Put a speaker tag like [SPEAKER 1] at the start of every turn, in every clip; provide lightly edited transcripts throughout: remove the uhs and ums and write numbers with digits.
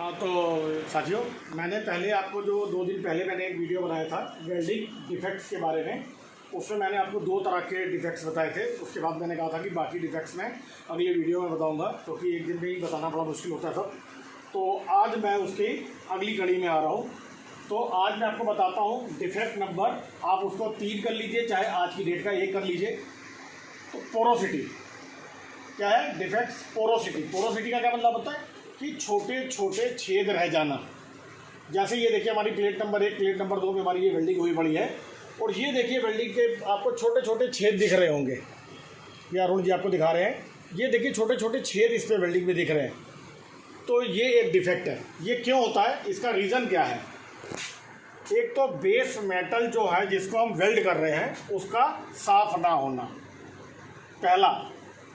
[SPEAKER 1] हाँ तो साथियों, मैंने पहले आपको जो 2 दिन पहले मैंने एक वीडियो बनाया था वेल्डिंग डिफेक्ट्स के बारे में। उसमें मैंने आपको 2 तरह के डिफेक्ट्स बताए थे। उसके बाद मैंने कहा था कि बाकी डिफेक्ट्स मैं अगले वीडियो में बताऊंगा, क्योंकि एक दिन में ही बताना बड़ा मुश्किल होता है सब। तो आज मैं उसकी अगली कड़ी में आ रहा हूँ। तो आज मैं आपको बताता हूँ डिफेक्ट नंबर, आप उसको 3 कर लीजिए, चाहे आज की डेट का 1 कर लीजिए। तो पोरोसिटी क्या है? Defects porosity. पोरोसिटी का क्या मतलब होता है कि छोटे छोटे छेद रह जाना। जैसे ये देखिए हमारी प्लेट नंबर 1, प्लेट नंबर 2 में हमारी ये वेल्डिंग हुई पड़ी है, और ये देखिए वेल्डिंग के आपको छोटे छोटे छेद दिख रहे होंगे। ये अरुण जी आपको दिखा रहे हैं, ये देखिए छोटे छोटे छेद इस पे वेल्डिंग में दिख रहे हैं। तो ये एक डिफेक्ट है। ये क्यों होता है, इसका रीज़न क्या है? एक तो बेस मेटल जो है जिसको हम वेल्ड कर रहे हैं उसका साफ ना होना, पहला।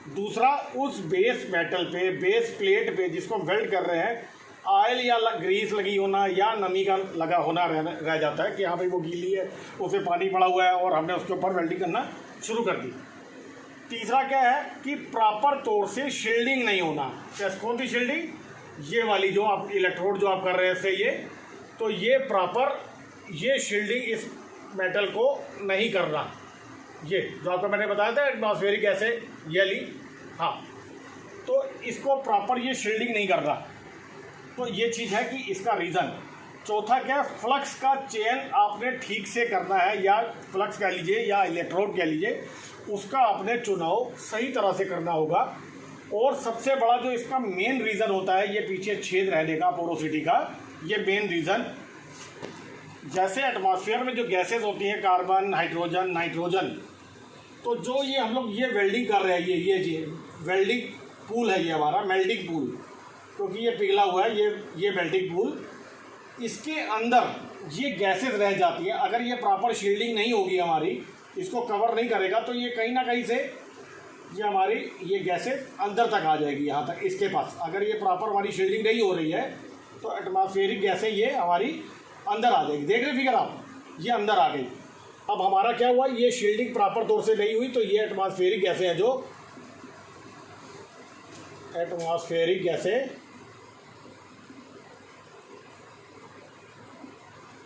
[SPEAKER 1] दूसरा, उस बेस मेटल पे, बेस प्लेट पे जिसको हम वेल्ड कर रहे हैं, ऑयल या ग्रीस लगी होना या नमी का लगा होना रह जाता है कि हाँ भाई वो गीली है, उसे पानी पड़ा हुआ है और हमने उसके ऊपर वेल्डिंग करना शुरू कर दी। तीसरा क्या है कि प्रॉपर तौर से शील्डिंग नहीं होना। कैसे? कौन सी शील्डिंग? ये वाली जो आप इलेक्ट्रोड जो आप कर रहे हैं ये, तो ये प्रॉपर ये शील्डिंग इस मेटल को नहीं कर रहा। ये जो आपको मैंने बताया था एटमॉस्फेरिक ऐसे ये ली, हाँ, तो इसको प्रॉपर ये शील्डिंग नहीं कर रहा। तो ये चीज़ है कि इसका रीज़न। चौथा क्या है? फ्लक्स का चयन आपने ठीक से करना है, या फ्लक्स कह लीजिए या इलेक्ट्रोड कह लीजिए, उसका आपने चुनाव सही तरह से करना होगा। और सबसे बड़ा जो इसका मेन रीज़न होता है, ये पीछे छेद रहने का, पोरोसिटी का, ये मेन रीज़न। जैसे एटमॉस्फेयर में जो गैसेस होती हैं, कार्बन, हाइड्रोजन, नाइट्रोजन, तो जो ये हम लोग ये वेल्डिंग कर रहे हैं, ये वेल्डिंग पूल है, ये हमारा मेल्टिंग पूल, क्योंकि ये पिघला हुआ है, ये मेल्टिंग पूल, इसके अंदर ये गैसेस रह जाती हैं। अगर ये प्रॉपर शील्डिंग नहीं होगी हमारी, इसको कवर नहीं करेगा, तो ये कहीं ना कहीं से ये हमारी ये गैसेस अंदर तक आ जाएगी, यहाँ तक इसके पास। अगर ये प्रॉपर हमारी शील्डिंग नहीं हो रही है तो एटमॉस्फेरिक गैसें ये हमारी अंदर आ जाएगी। देख रहे फिगर आप, ये अंदर आ गई। अब हमारा क्या हुआ, ये शील्डिंग प्रॉपर तौर से नहीं हुई, तो ये एटमॉस्फेरिक गैसें हैं, जो एटमॉस्फेरिक गैसें,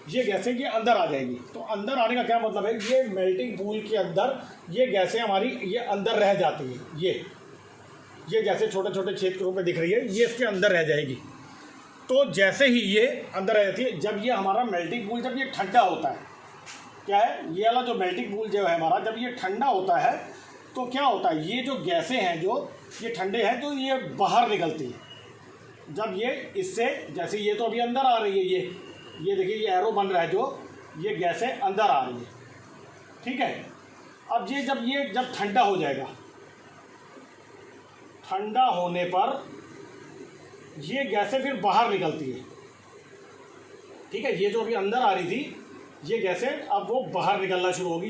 [SPEAKER 1] ये गैसें ये अंदर आ जाएगी। तो अंदर आने का क्या मतलब है, ये मेल्टिंग पूल के अंदर ये गैसें हमारी ये अंदर रह जाती हैं। ये जैसे छोटे छोटे छेद के रूप में दिख रही है, ये इसके अंदर रह जाएगी। तो जैसे ही ये अंदर रह जाती है, जब ये हमारा मेल्टिंग पूल, जब ये ठंडा होता है, क्या है ये वाला जो मेल्टिंग पूल जो है हमारा, जब ये ठंडा होता है तो क्या होता है, ये जो गैसें हैं जो ये ठंडे हैं, तो ये बाहर निकलती है। जब ये इससे, जैसे ये तो अभी अंदर आ रही है, ये देखिए ये एरो बन रहा है, जो ये गैसें अंदर आ रही है, ठीक है। अब ये जब ठंडा हो जाएगा, ठंडा होने पर ये गैसें फिर बाहर निकलती है, ठीक है। ये जो अभी अंदर आ रही थी ये गैसें, अब वो बाहर निकलना शुरू होगी।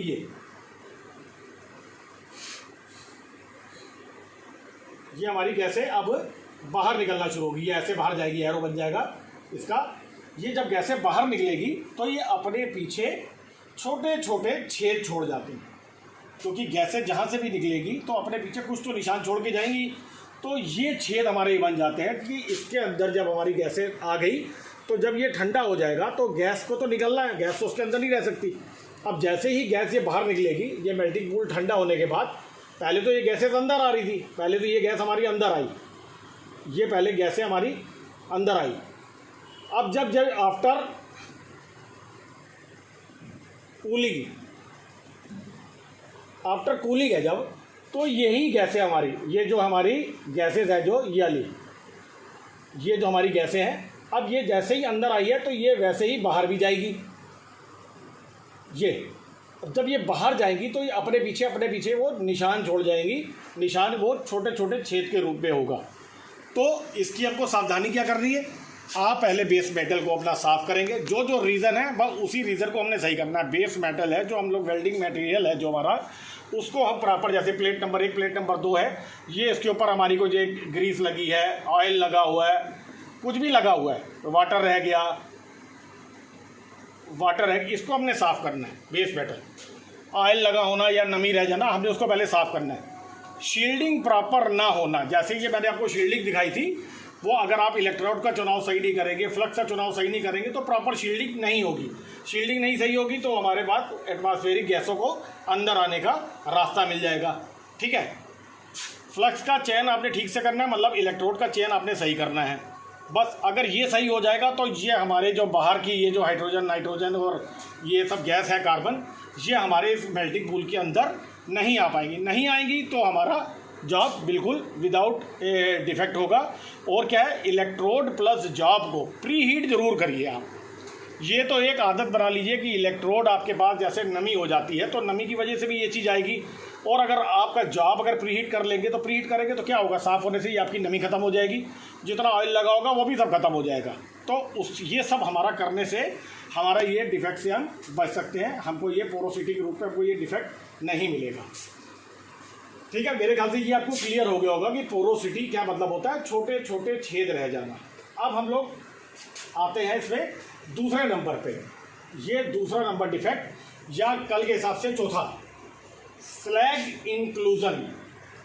[SPEAKER 1] ये हमारी गैसें अब बाहर निकलना शुरू होगी, ये ऐसे बाहर जाएगी, एरो बन जाएगा इसका। ये जब गैसें बाहर निकलेगी तो ये अपने पीछे छोटे छोटे छेद छोड़ जाती हैं, क्योंकि गैसें जहाँ से भी निकलेगी तो अपने पीछे कुछ तो निशान छोड़ के जाएंगी। तो ये छेद हमारे बन जाते हैं कि इसके अंदर जब हमारी गैसें आ गई, तो जब ये ठंडा हो जाएगा तो गैस को तो निकलना है, गैस तो उसके अंदर नहीं रह सकती। अब जैसे ही गैस ये बाहर निकलेगी, ये मेल्टिंग पूल ठंडा होने के बाद, पहले तो ये गैसें अंदर आ रही थी, पहले तो ये गैस हमारी अंदर आई, ये पहले गैसें हमारी अंदर आई। अब जब आफ्टर कूलिंग, आफ्टर कूलिंग है जब, तो यही गैसें हमारी, ये जो हमारी गैसेस है, जो ये जो हमारी गैसें हैं, अब ये जैसे ही अंदर आई है तो ये वैसे ही बाहर भी जाएगी। अब जब ये बाहर जाएंगी तो ये अपने पीछे वो निशान छोड़ जाएंगी, निशान वो छोटे छोटे छेद के रूप में होगा। तो इसकी हमको सावधानी क्या करनी है, आप पहले बेस मेटल को अपना साफ़ करेंगे। जो रीज़न है बस उसी रीज़न को हमने सही करना है। बेस मेटल है जो हम लोग वेल्डिंग मटेरियल है जो हमारा, उसको हम प्रॉपर, जैसे प्लेट नंबर 1, प्लेट नंबर 2 है, ये इसके ऊपर हमारी को जो ग्रीस लगी है, ऑयल लगा हुआ है, कुछ भी लगा हुआ है, वाटर रह गया, वाटर है, इसको हमने साफ़ करना है। बेस मेटल, ऑयल लगा होना या नमी रह जाना, हमने उसको पहले साफ़ करना है। शील्डिंग प्रॉपर ना होना, जैसे ये मैंने आपको शील्डिंग दिखाई थी, वो अगर आप इलेक्ट्रोड का चुनाव सही नहीं करेंगे, फ्लक्स का चुनाव सही नहीं करेंगे, तो प्रॉपर शील्डिंग नहीं होगी। शील्डिंग नहीं सही होगी तो हमारे पास एटमॉस्फेरिक गैसों को अंदर आने का रास्ता मिल जाएगा। ठीक है, फ्लक्स का चयन आपने ठीक से करना है, मतलब इलेक्ट्रोड का चयन आपने सही करना है। बस अगर ये सही हो जाएगा तो ये हमारे जो बाहर की ये जो हाइड्रोजन, नाइट्रोजन और ये सब गैस है, कार्बन, ये हमारे इस मेल्टिंग पूल के अंदर नहीं आ पाएंगी। नहीं आएंगी तो हमारा जॉब बिल्कुल विदाउट डिफेक्ट होगा। और क्या है, इलेक्ट्रोड प्लस जॉब को प्री हीट ज़रूर करिए आप। ये तो एक आदत बना लीजिए कि इलेक्ट्रोड आपके पास जैसे नमी हो जाती है तो नमी की वजह से भी ये चीज़ आएगी। और अगर आपका जॉब अगर प्री हीट कर लेंगे तो प्री हीट करेंगे तो क्या होगा, साफ़ होने से ही आपकी नमी ख़त्म हो जाएगी, जितना ऑयल लगा होगा वो भी सब खत्म हो जाएगा। तो ये सब हमारा करने से हमारा ये डिफेक्ट से हम बच सकते हैं। हमको ये पोरोसिटी के रूप में हमको ये डिफेक्ट नहीं मिलेगा। ठीक है, मेरे ख्याल से ये आपको क्लियर हो गया होगा कि पोरोसिटी क्या मतलब होता है, छोटे छोटे छेद रह जाना। अब हम लोग आते हैं इसमें दूसरे नंबर पे। ये दूसरा नंबर डिफेक्ट या कल के हिसाब से चौथा, स्लैग इंक्लूजन।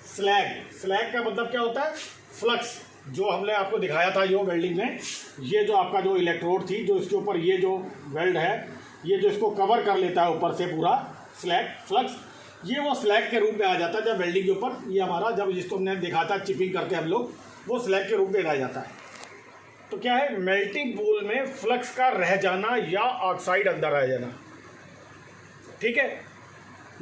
[SPEAKER 1] स्लैग का मतलब क्या होता है, फ्लक्स। जो हमने आपको दिखाया था जो वेल्डिंग में, ये जो आपका जो इलेक्ट्रोड थी, जो इसके ऊपर ये जो वेल्ड है, ये जो इसको कवर कर लेता है ऊपर से पूरा स्लैग, फ्लक्स, ये वो स्लैग के रूप में आ जाता है जब वेल्डिंग के ऊपर ये हमारा, जब जिसको हमने देखा था चिपिंग करते हम लोग, वो स्लैग के रूप में रह जाता है। तो क्या है, मेल्टिंग पूल में फ्लक्स का रह जाना या ऑक्साइड अंदर रह जाना। ठीक है,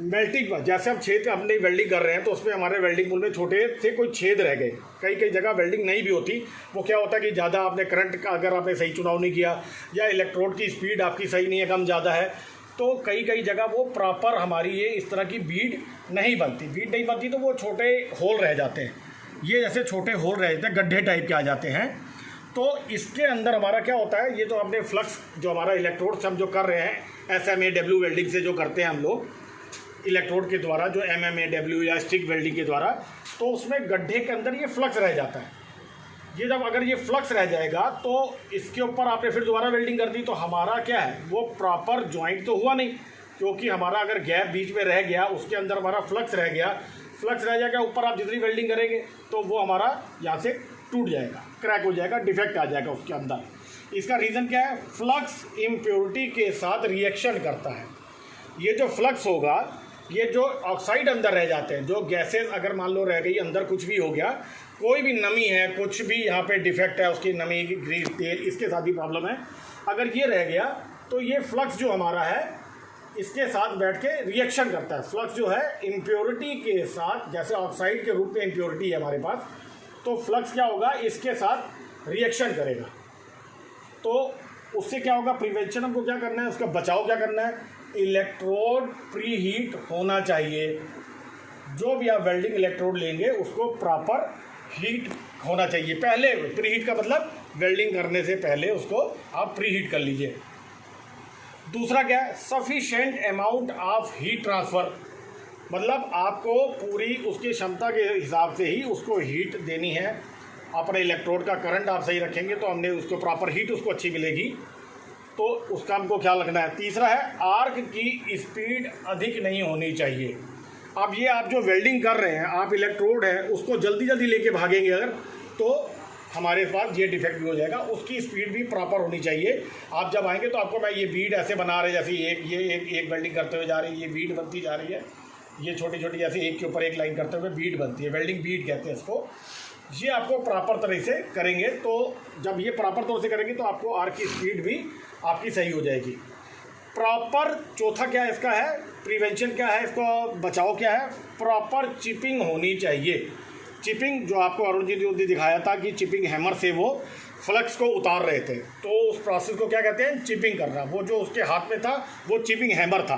[SPEAKER 1] मेल्टिंग पर जैसे हम छेद हमने वेल्डिंग कर रहे हैं तो उसमें हमारे वेल्डिंग पूल में छोटे से कोई छेद रह गए। कई कई जगह वेल्डिंग नहीं भी होती, वो क्या होता है कि ज़्यादा आपने करंट का अगर आपने सही चुनाव नहीं किया या इलेक्ट्रोड की स्पीड आपकी सही नहीं है, कम ज़्यादा है, तो कई कई जगह वो प्रॉपर हमारी ये इस तरह की बीड नहीं बनती तो वो छोटे होल रह जाते हैं। ये जैसे छोटे होल रह जाते हैं, गड्ढे टाइप के आ जाते हैं। तो इसके अंदर हमारा क्या होता है, ये जो हमने फ्लक्स जो हमारा इलेक्ट्रोड से हम जो कर रहे हैं SMAW वेल्डिंग से जो करते हैं हम लोग इलेक्ट्रोड के द्वारा, जो MMAW या स्टिक वेल्डिंग के द्वारा, तो उसमें गड्ढे के अंदर ये फ्लक्स रह जाता है। ये जब अगर ये फ्लक्स रह जाएगा तो इसके ऊपर आपने फिर दोबारा वेल्डिंग कर दी तो हमारा क्या है, वो प्रॉपर जॉइंट तो हुआ नहीं, क्योंकि हमारा अगर गैप बीच में रह गया, उसके अंदर हमारा फ्लक्स रह जाएगा, ऊपर आप जितनी वेल्डिंग करेंगे तो वो हमारा यहाँ से टूट जाएगा, क्रैक हो जाएगा, डिफेक्ट आ जाएगा उसके अंदर। इसका रीज़न क्या है, फ्लक्स इम्प्योरिटी के साथ रिएक्शन करता है। ये जो फ्लक्स होगा, ये जो ऑक्साइड अंदर रह जाते हैं, जो गैसेस अगर मान लो रह गई अंदर, कुछ भी हो गया, कोई भी नमी है, कुछ भी यहाँ पे डिफेक्ट है, उसकी नमी, ग्रीस, तेल, इसके साथ भी प्रॉब्लम है, अगर ये रह गया तो ये फ्लक्स जो हमारा है इसके साथ बैठ के रिएक्शन करता है। फ्लक्स जो है इम्प्योरिटी के साथ, जैसे ऑक्साइड के रूप में इम्प्योरिटी है हमारे पास, तो फ्लक्स क्या होगा, इसके साथ रिएक्शन करेगा। तो उससे क्या होगा, प्रिवेंशन हमको क्या करना है, उसका बचाव क्या करना है, इलेक्ट्रोड प्री हीट होना चाहिए। जो भी आप वेल्डिंग इलेक्ट्रोड लेंगे उसको प्रॉपर हीट होना चाहिए पहले। प्री हीट का मतलब वेल्डिंग करने से पहले उसको आप प्री हीट कर लीजिए। दूसरा क्या है, sufficient amount of heat transfer, मतलब आपको पूरी उसकी क्षमता के हिसाब से ही उसको हीट देनी है। अपने इलेक्ट्रोड का करंट आप सही रखेंगे तो हमने उसको प्रॉपर हीट उसको अच्छी मिलेगी, तो उसका हमको ख्याल रखना है। तीसरा है, आर्क की स्पीड अधिक नहीं होनी चाहिए। अब ये आप जो वेल्डिंग कर रहे हैं, आप इलेक्ट्रोड है उसको जल्दी जल्दी लेके भागेंगे अगर, तो हमारे पास ये डिफेक्ट भी हो जाएगा। उसकी स्पीड भी प्रॉपर होनी चाहिए। आप जब आएंगे तो आपको मैं ये बीड ऐसे बना रहे, जैसे एक वेल्डिंग करते हुए जा रही है, ये बीड बनती जा रही है, ये छोटी छोटी जैसे एक के ऊपर एक लाइन करते हुए बीड बनती है, वेल्डिंग बीड कहते हैं इसको। ये आपको प्रॉपर तरह से करेंगे, तो जब ये प्रॉपर तौर से करेंगे तो आपको आर्क की स्पीड भी आपकी सही हो जाएगी। प्रॉपर चौथा क्या है इसका है, प्रिवेंशन क्या है, इसको बचाव क्या है, प्रॉपर चिपिंग होनी चाहिए। चिपिंग जो आपको अरुण जी ने दिखाया था कि चिपिंग हैमर से वो फ्लक्स को उतार रहे थे, तो उस प्रोसेस को क्या कहते हैं, चिपिंग करना। वो जो उसके हाथ में था वो चिपिंग हैमर था।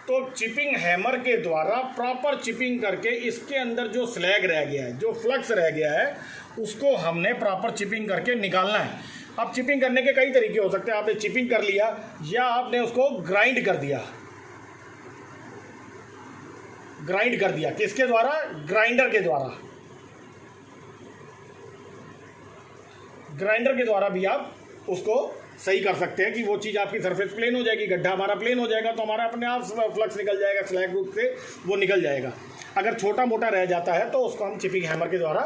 [SPEAKER 1] तो चिपिंग हैमर के द्वारा प्रॉपर चिपिंग करके इसके अंदर जो स्लैग रह गया है, जो फ्लक्स रह गया है, उसको हमने प्रॉपर चिपिंग करके निकालना है। अब चिपिंग करने के कई तरीके हो सकते हैं। आपने चिपिंग कर लिया या आपने उसको ग्राइंड कर दिया। ग्राइंड कर दिया किसके द्वारा, ग्राइंडर के द्वारा। ग्राइंडर के द्वारा भी आप उसको सही कर सकते हैं कि वो चीज़ आपकी सरफेस प्लेन हो जाएगी, गड्ढा हमारा प्लेन हो जाएगा, तो हमारा अपने आप फ्लक्स निकल जाएगा, स्लैग रूप से वो निकल जाएगा। अगर छोटा मोटा रह जाता है तो उसको हम चिपिंग हैमर के द्वारा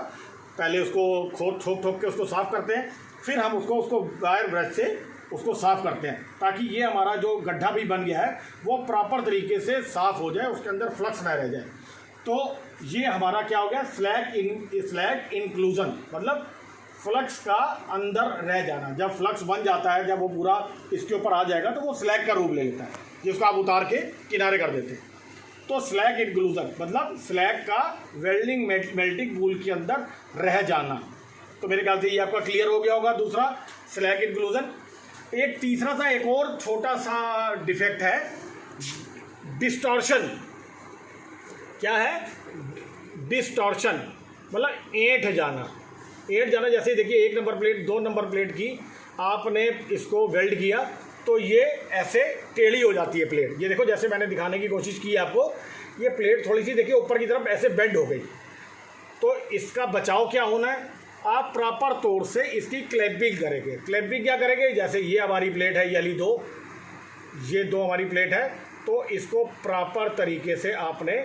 [SPEAKER 1] पहले उसको ठोक के उसको साफ़ करते हैं, फिर हम उसको वायर ब्रश से उसको साफ़ करते हैं, ताकि ये हमारा जो गड्ढा भी बन गया है वो प्रॉपर तरीके से साफ़ हो जाए, उसके अंदर फ्लक्स ना रह जाए। तो ये हमारा क्या हो गया, स्लैग इंक्लूजन, मतलब फ्लक्स का अंदर रह जाना। जब फ्लक्स बन जाता है, जब वो पूरा इसके ऊपर आ जाएगा तो वो स्लैग का रूप ले लेता है, जिसको आप उतार के किनारे कर देते हैं। तो स्लैग इंक्लूजन मतलब स्लैग का वेल्डिंग मेल्टिंग पूल के अंदर रह जाना। तो मेरे ख्याल से ये आपका क्लियर हो गया होगा। दूसरा स्लैग इंक्लूजन। एक तीसरा सा एक और छोटा सा डिफेक्ट है, डिस्टॉर्शन। क्या है? डिस्टॉर्शन मतलब ऐंठ जाना। जैसे देखिए 1 नंबर प्लेट 2 नंबर प्लेट की आपने इसको वेल्ड किया तो ये ऐसे टेढ़ी हो जाती है प्लेट। ये देखो, जैसे मैंने दिखाने की कोशिश की है आपको, ये प्लेट थोड़ी सी देखिए ऊपर की तरफ ऐसे बेंड हो गई। तो इसका बचाव क्या होना है, आप प्रॉपर तौर से इसकी क्लैंपिंग करेंगे। क्लैंपिंग क्या करेंगे, जैसे ये हमारी प्लेट है, ये दो हमारी प्लेट है, तो इसको प्रॉपर तरीके से आपने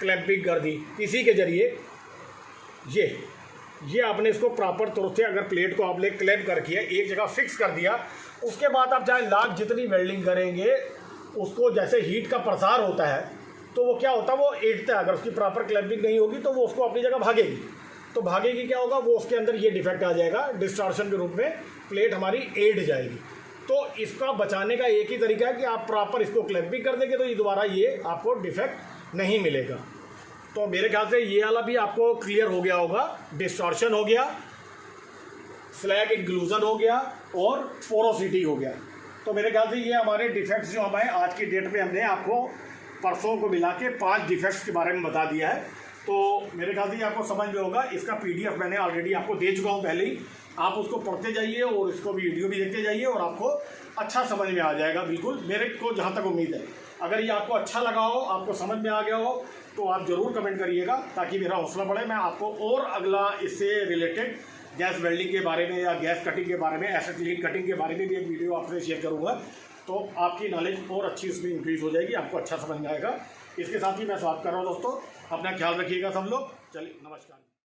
[SPEAKER 1] क्लैंपिंग कर दी इसी के ज़रिए। ये आपने इसको प्रॉपर तौर से, अगर प्लेट को आपने क्लैंप करके एक जगह फिक्स कर दिया, उसके बाद आप चाहे लाख जितनी वेल्डिंग करेंगे, उसको जैसे हीट का प्रसार होता है तो वो क्या होता है, वो ऐंठता है। अगर उसकी प्रॉपर क्लैंपिंग नहीं होगी तो वो उसको अपनी जगह भागेगी। तो भागेगी क्या होगा, वो उसके अंदर ये डिफेक्ट आ जाएगा, डिस्टॉर्शन के रूप में प्लेट हमारी ऐंठ जाएगी। तो इसका बचाने का एक ही तरीका है कि आप प्रॉपर इसको क्लैंपिंग कर देंगे, तो ये दोबारा ये आपको डिफेक्ट नहीं मिलेगा। तो मेरे ख्याल से ये वाला भी आपको क्लियर हो गया होगा। डिस्टॉर्शन हो गया, स्लैग इंक्लूजन हो गया और पोरोसिटी हो गया। तो मेरे ख्याल से ये हमारे डिफेक्ट्स जो हमें आज की डेट में हमने आपको परसों को मिला के 5 डिफेक्ट्स के बारे में बता दिया है। तो मेरे ख्याल से ये आपको समझ में होगा। इसका PDF मैंने ऑलरेडी आपको दे चुका हूँ पहले ही। आप उसको पढ़ते जाइए और इसको वीडियो भी देखते जाइए और आपको अच्छा समझ में आ जाएगा। बिल्कुल, मेरे को जहाँ तक उम्मीद है, अगर ये आपको अच्छा लगा हो, आपको समझ में आ गया हो, तो आप ज़रूर कमेंट करिएगा, ताकि मेरा हौसला बढ़े। मैं आपको और अगला इससे रिलेटेड गैस वेल्डिंग के बारे में या गैस कटिंग के बारे में, एसिड क्लीन कटिंग के बारे में भी एक वीडियो आपसे शेयर करूँगा। तो आपकी नॉलेज और अच्छी उसमें इंक्रीज़ हो जाएगी, आपको अच्छा समझ में आएगा। इसके साथ ही मैं स्वागत कर रहा हूँ दोस्तों, अपना ख्याल रखिएगा सब लोग। चलिए, नमस्कार।